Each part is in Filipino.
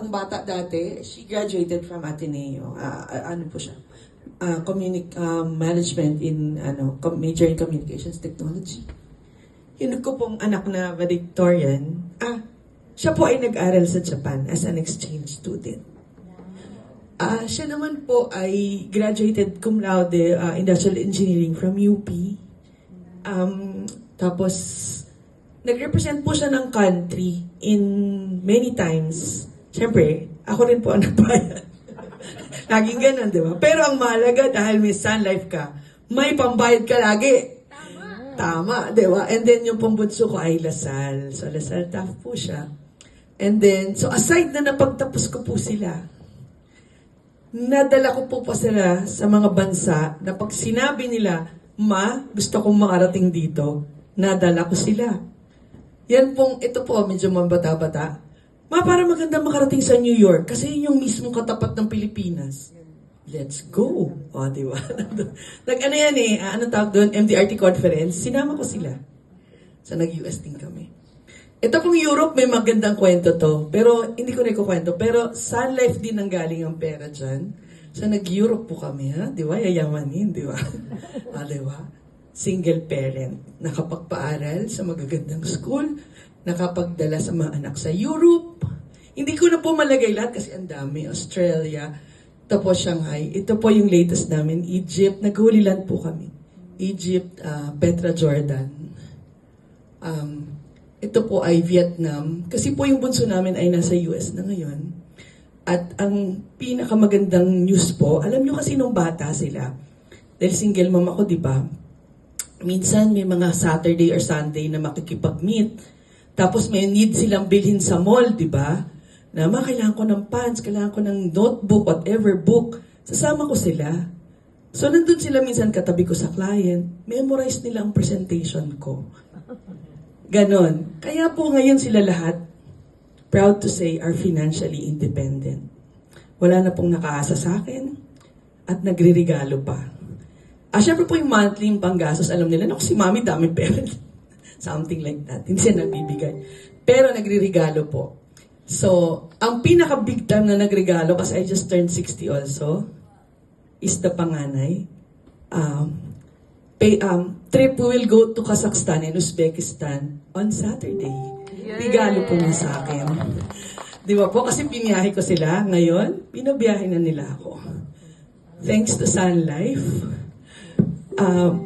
ang bata dati, she graduated from Ateneo. Ano po siya? Management in, major in Communications Technology. Yun ko pong anak na valedictorian, siya po ay nag-aral sa Japan as an exchange student. Siya naman po ay graduated cum laude industrial engineering from UP. Tapos, nag-represent po siya ng country in many times. Siyempre, ako rin po ang nagbayad. Laging ganun, di ba? Pero ang mahalaga, dahil may Sun Life ka, may pambayad ka lagi. Tama, di ba? And then, yung pambunso ko ay Lasal. So, Lasal tough po siya. And then, so aside na napagtapos ko po sila, nadala ko po pa sila sa mga bansa na pag sinabi nila, Ma, gusto kong makarating dito, nadala ko sila. Yan pong, ito po, medyo mabata-bata. Ma, para maganda makarating sa New York, kasi yun yung mismong katapat ng Pilipinas. Let's go. O, di ba? Ano yan ano tawag doon? MDRT conference. Sinama ko sila. So, nag-US din kami. Ito pong Europe, may magandang kwento to. Pero, hindi ko na ikukwento. Pero, Sun Life din ang galing ang pera dyan. So, nag-Europe po kami, ha? Di ba? Yayamanin, di ba? Di ba? Single parent. Nakapagpaaral sa magagandang school. Nakapagdala sa mga anak sa Europe. Hindi ko na po malagay lahat kasi ang dami. Australia, tapos Shanghai. Ito po yung latest namin. Egypt. Nag-Holy Land po kami. Egypt, Petra, Jordan. Ito po ay Vietnam. Kasi po yung bunso namin ay nasa US na ngayon. At ang pinakamagandang news po, alam nyo kasi nung bata sila, dahil single mom ako, di ba? Minsan may mga Saturday or Sunday na makikipag-meet. Tapos may need silang bilhin sa mall, di ba? Na kailangan ko ng pants, kailangan ko ng notebook, whatever book. Sasama ko sila. So nandun sila minsan katabi ko sa client. Memorize nila ang presentation ko. Ganon. Kaya po ngayon sila lahat, proud to say, are financially independent. Wala na pong nakaasa sa akin at nagre-regalo pa. Syempre po yung monthly yung panggastos, alam nila, naku si mami daming pera. Something like that. Hindi siya nagbibigay. Pero nagre-regalo po. So, ang pinaka-big time na nagregalo, kasi I just turned 60 also, is the panganay. Trip will go to Kazakhstan and Uzbekistan on Saturday. Regalo po niya sa akin. Di ba po? Kasi biniyahe ko sila. Ngayon, pinabiyahe na nila ako. Thanks to Sun Life.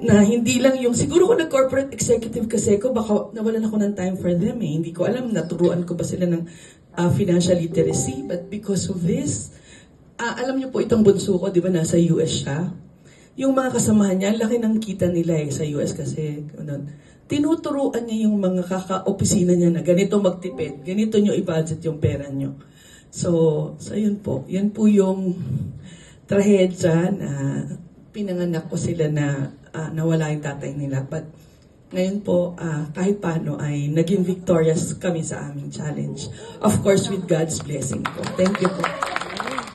Na hindi lang yung, siguro kung nag-corporate executive kasi ko, baka nawalan ako ng time for them eh. Hindi ko alam, naturuan ko ba sila ng financial literacy. But because of this, alam niyo po itong bunso ko, di ba, nasa US siya. Yung mga kasamahan niya, laki ng kita nila eh sa US kasi tinuturuan niya yung mga kaka-opisina niya na ganito magtipid, ganito nyo i-budget yung pera nyo. So yun po. Yan po yung trahedya na pinanganak ko sila na nawala yung tatay nila. But ngayon po, kahit paano ay naging victorious kami sa aming challenge. Of course, with God's blessing po. Thank you po.